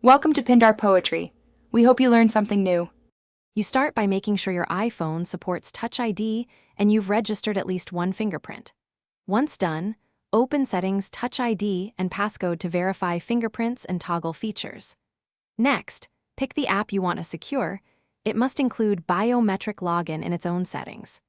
Welcome to Pindar Poetry. We hope you learned something new. You start by making sure your iPhone supports Touch ID and you've registered at least one fingerprint. Once done, open Settings, Touch ID, and passcode to verify fingerprints and toggle features. Next, pick the app you want to secure. It must include Biometric login in its own settings.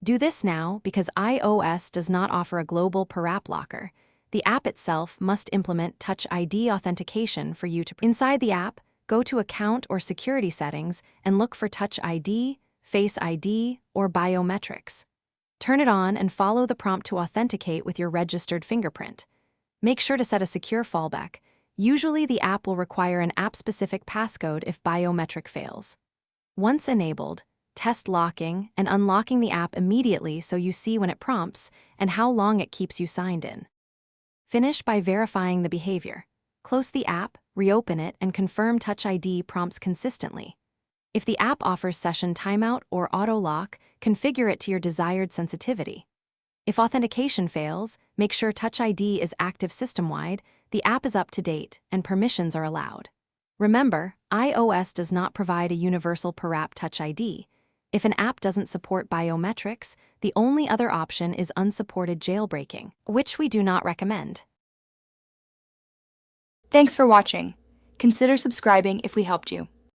Do this now because iOS does not offer a global per-app locker. The app itself must implement Touch ID authentication for you to. Inside the app, go to Account or Security Settings and look for Touch ID, Face ID, or Biometrics. Turn it on and follow the prompt to authenticate with your registered fingerprint. Make sure to set a secure fallback. Usually the app will require an app-specific passcode if biometric fails. Once enabled, test locking and unlocking the app immediately so you see when it prompts and how long it keeps you signed in. Finish by verifying the behavior. Close the app, reopen it, and confirm Touch ID prompts consistently. If the app offers session timeout or auto-lock, configure it to your desired sensitivity. If authentication fails, make sure Touch ID is active system-wide, the app is up to date, and permissions are allowed. Remember, iOS does not provide a universal per-app Touch ID. If an app doesn't support biometrics, the only other option is unsupported jailbreaking, which we do not recommend. Thanks for watching. Consider subscribing if we helped you.